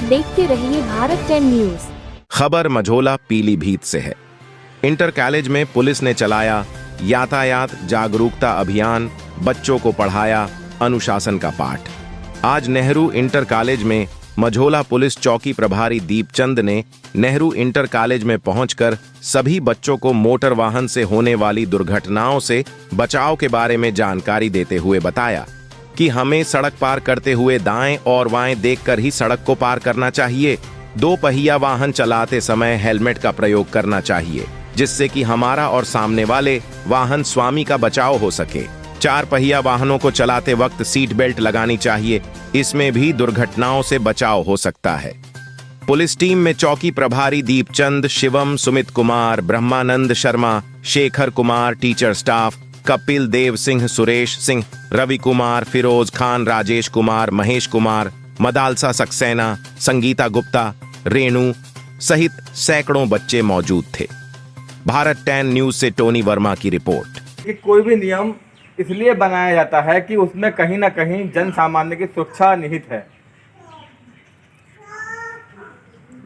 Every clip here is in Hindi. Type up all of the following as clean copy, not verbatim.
देखते रहिए भारत 10 न्यूज। खबर मझोला पीलीभीत से है। इंटर कॉलेज में पुलिस ने चलाया यातायात जागरूकता अभियान, बच्चों को पढ़ाया अनुशासन का पाठ। आज नेहरू इंटर कॉलेज में मझोला पुलिस चौकी प्रभारी दीपचंद ने नेहरू इंटर कॉलेज में पहुंचकर सभी बच्चों को मोटर वाहन से होने वाली दुर्घटनाओं से बचाव के बारे में जानकारी देते हुए बताया कि हमें सड़क पार करते हुए दाएं और बाएं देखकर ही सड़क को पार करना चाहिए। दो पहिया वाहन चलाते समय हेलमेट का प्रयोग करना चाहिए, जिससे कि हमारा और सामने वाले वाहन स्वामी का बचाव हो सके। चार पहिया वाहनों को चलाते वक्त सीट बेल्ट लगानी चाहिए, इसमें भी दुर्घटनाओं से बचाव हो सकता है। पुलिस टीम में चौकी प्रभारी दीपचंद, शिवम, सुमित कुमार, ब्रह्मानंद शर्मा, शेखर कुमार, टीचर स्टाफ, कपिल देव सिंह, सुरेश सिंह, रवि कुमार, फिरोज खान, राजेश कुमार, महेश कुमार, मदालसा सक्सेना, संगीता गुप्ता, रेणु सहित सैकड़ों बच्चे मौजूद थे। भारत 10 न्यूज से टोनी वर्मा की रिपोर्ट। कि कोई भी नियम इसलिए बनाया जाता है कि उसमें कहीं ना कहीं जन सामान्य की सुरक्षा निहित है।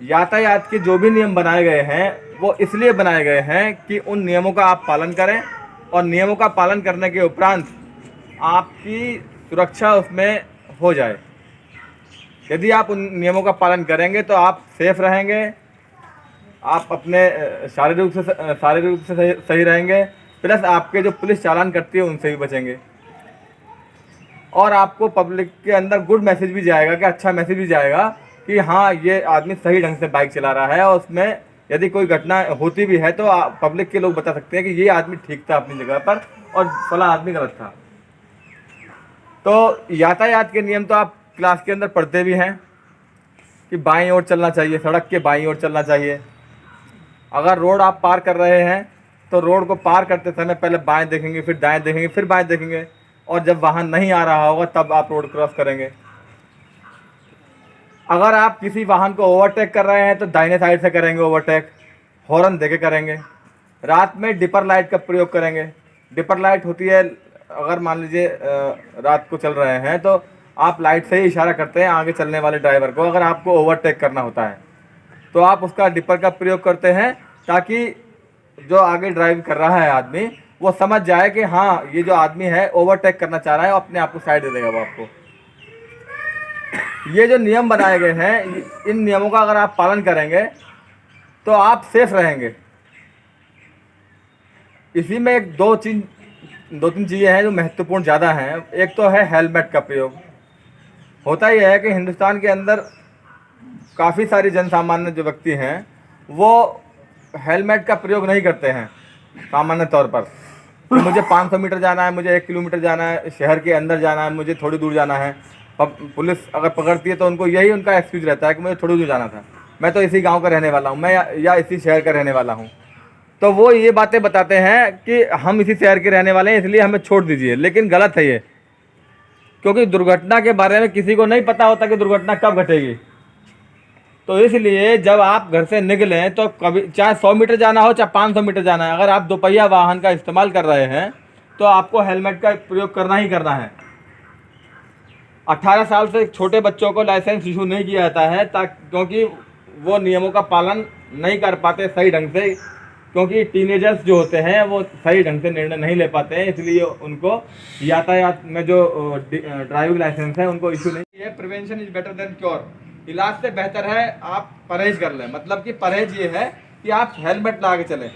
यातायात के जो भी नियम बनाए गए हैं वो इसलिए बनाए गए हैं कि उन नियमों का आप पालन करें और नियमों का पालन करने के उपरांत आपकी सुरक्षा उसमें हो जाए। यदि आप उन नियमों का पालन करेंगे तो आप सेफ रहेंगे, आप अपने शारीरिक रूप से सही रहेंगे, प्लस आपके जो पुलिस चालान करती है उनसे भी बचेंगे और आपको पब्लिक के अंदर गुड मैसेज भी जाएगा, कि अच्छा मैसेज भी जाएगा कि हाँ ये आदमी सही ढंग से बाइक चला रहा है और उसमें यदि कोई घटना होती भी है तो पब्लिक के लोग बता सकते हैं कि ये आदमी ठीक था अपनी जगह पर और फला आदमी गलत था। तो यातायात के नियम तो आप क्लास के अंदर पढ़ते भी हैं कि बाईं ओर चलना चाहिए, सड़क के बाईं ओर चलना चाहिए। अगर रोड आप पार कर रहे हैं तो रोड को पार करते समय पहले बाएं देखेंगे, फिर दाएं देखेंगे, फिर बाएं देखेंगे और जब वाहन नहीं आ रहा होगा तब आप रोड क्रॉस करेंगे। अगर आप किसी वाहन को ओवरटेक कर रहे हैं तो दाहिने साइड से करेंगे ओवरटेक, हॉर्न देके करेंगे। रात में डिपर लाइट का प्रयोग करेंगे। डिपर लाइट होती है, अगर मान लीजिए रात को चल रहे हैं तो आप लाइट से ही इशारा करते हैं आगे चलने वाले ड्राइवर को। अगर आपको ओवरटेक करना होता है तो आप उसका डिपर का प्रयोग करते हैं ताकि जो आगे ड्राइव कर रहा है आदमी वो समझ जाए कि हाँ ये जो आदमी है ओवरटेक करना चाह रहा है, अपने आप को साइड दे देगा वो आपको। ये जो नियम बनाए गए हैं, इन नियमों का अगर आप पालन करेंगे तो आप सेफ रहेंगे। इसी में दो तीन चीज़ें हैं जो महत्वपूर्ण ज़्यादा हैं। एक तो है हेलमेट का प्रयोग। होता यह है कि हिंदुस्तान के अंदर काफ़ी सारी जन सामान्य जो व्यक्ति हैं वो हेलमेट का प्रयोग नहीं करते हैं सामान्य तौर पर। तो मुझे 500 मीटर जाना है, मुझे 1 किलोमीटर जाना है, शहर के अंदर जाना है, मुझे थोड़ी दूर जाना है। पुलिस अगर पकड़ती है तो उनको यही उनका एक्सक्यूज रहता है कि मुझे थोड़ी दूर जाना था, मैं तो इसी गांव का रहने वाला हूं, मैं या इसी शहर का रहने वाला हूं। तो वो ये बातें बताते हैं कि हम इसी शहर के रहने वाले हैं इसलिए हमें छोड़ दीजिए, लेकिन गलत है ये। क्योंकि दुर्घटना के बारे में किसी को नहीं पता होता कि दुर्घटना कब घटेगी। तो इसलिए जब आप घर से निकलें तो कभी चाहे 100 मीटर जाना हो चाहे 500 मीटर जाना है, अगर आप दोपहिया वाहन का इस्तेमाल कर रहे हैं तो आपको हेलमेट का प्रयोग करना ही करना है। 18 साल से छोटे बच्चों को लाइसेंस इशू नहीं किया जाता है क्योंकि वो नियमों का पालन नहीं कर पाते सही ढंग से, क्योंकि टीनेजर्स जो होते हैं वो सही ढंग से निर्णय नहीं ले पाते हैं, इसलिए उनको यातायात में जो ड्राइविंग लाइसेंस है उनको इशू नहीं है। Prevention is better than cure. इलाज से बेहतर है आप परहेज कर लें। मतलब कि परहेज ये है कि आप हेलमेट लगा के चलें।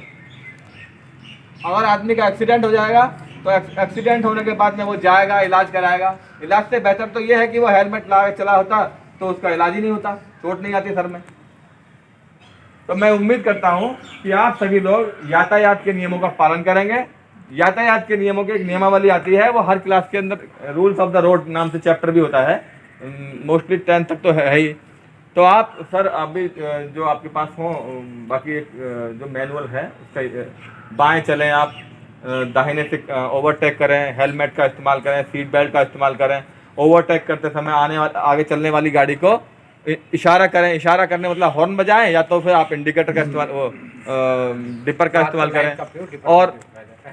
अगर आदमी का एक्सीडेंट हो जाएगा तो एक्सीडेंट होने के बाद में वो जाएगा इलाज कराएगा। इलाज से बेहतर तो ये है कि वो हेलमेट लगा के चला होता तो उसका इलाज ही नहीं होता, चोट नहीं आती सर में। तो मैं उम्मीद करता हूँ कि आप सभी लोग यातायात के नियमों का पालन करेंगे। यातायात के नियमों की एक नियमावली आती है, वो हर क्लास के अंदर रूल्स ऑफ द रोड नाम से चैप्टर भी होता है, मोस्टली 10th तक तो है ही। तो आप सर अभी जो आपके पास हो बाकी एक जो मैनुअल है उसका बाएं चलें, आप दाहिने से ओवरटेक करें, हेलमेट का इस्तेमाल करें, सीट बेल्ट का इस्तेमाल करें, ओवरटेक करते समय आगे चलने वाली गाड़ी को इशारा करें। इशारा करने मतलब हॉर्न बजाएं या तो फिर आप इंडिकेटर का इस्तेमाल डिपर का इस्तेमाल करें। और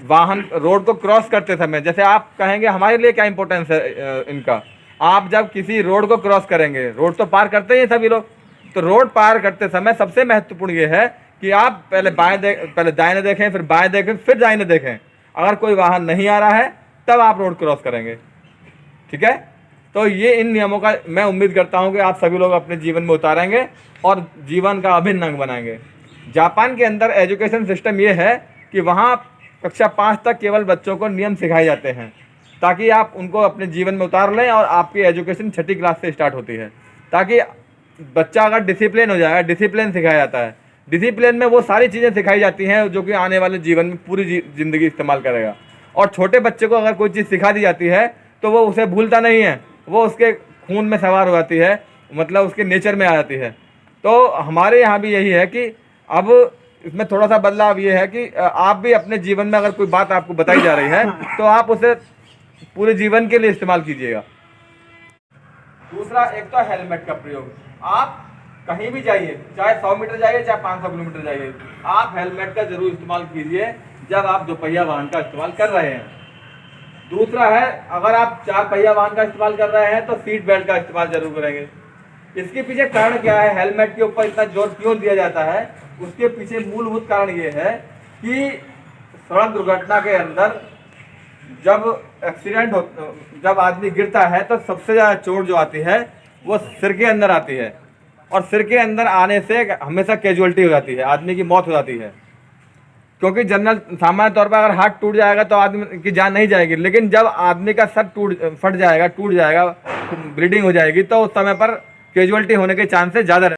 वाहन रोड को क्रॉस करते समय, जैसे आप कहेंगे हमारे लिए क्या इंपॉर्टेंस है इनका, आप जब किसी रोड को क्रॉस करेंगे, रोड तो पार करते ही सभी लोग, तो रोड पार करते समय सबसे महत्वपूर्ण ये है कि आप पहले पहले दाहिने देखें, फिर बाएं देखें, फिर दाहिने देखें। अगर कोई वाहन नहीं आ रहा है तब आप रोड क्रॉस करेंगे, ठीक है। तो ये इन नियमों का मैं उम्मीद करता हूँ कि आप सभी लोग अपने जीवन में उतारेंगे और जीवन का अभिन्न अंग बनाएंगे। जापान के अंदर एजुकेशन सिस्टम ये है कि वहाँ कक्षा 5 तक केवल बच्चों को नियम सिखाए जाते हैं, ताकि आप उनको अपने जीवन में उतार लें। और आपकी एजुकेशन 6ठी क्लास से स्टार्ट होती है, ताकि बच्चा अगर डिसिप्लिन हो जाएगा, डिसिप्लिन सिखाया जाता है। डिसिप्लिन में वो सारी चीज़ें सिखाई जाती हैं जो कि आने वाले जीवन में पूरी ज़िंदगी इस्तेमाल करेगा। और छोटे बच्चे को अगर कोई चीज़ सिखा दी जाती है तो वो उसे भूलता नहीं है, वो उसके खून में सवार हो जाती है, मतलब उसके नेचर में आ जाती है। तो हमारे यहाँ भी यही है कि अब इसमें थोड़ा सा बदलाव ये है कि आप भी अपने जीवन में अगर कोई बात आपको बताई जा रही है तो आप उसे पूरे जीवन के लिए इस्तेमाल कीजिएगा। दूसरा, एक तो हेलमेट का प्रयोग। आप कहीं भी जाइए, चाहे 100 मीटर जाइए, चाहे 500 किलोमीटर जाइए, आप हेलमेट का जरूर इस्तेमाल कीजिए जब आप 2 पहिया वाहन का इस्तेमाल कर रहे हैं। दूसरा है, अगर आप 4 पहिया वाहन का इस्तेमाल कर रहे हैं तो सीट बेल्ट का इस्तेमाल जरूर करेंगे। इसके पीछे कारण क्या है, हेलमेट के ऊपर इतना जोर क्यों दिया जाता है, उसके पीछे मूलभूत कारण ये है कि सड़क दुर्घटना के अंदर जब आदमी गिरता है तो सबसे ज़्यादा चोट जो आती है वो सिर के अंदर आती है, और सिर के अंदर आने से हमेशा कैजुअलिटी हो जाती है, आदमी की मौत हो जाती है। क्योंकि जनरल सामान्य तौर पर अगर हाथ टूट जाएगा तो आदमी की जान नहीं जाएगी, लेकिन जब आदमी का सर फट जाएगा, टूट जाएगा, ब्लीडिंग हो जाएगी, तो उस समय पर कैजुअलिटी होने के चांसेस ज़्यादा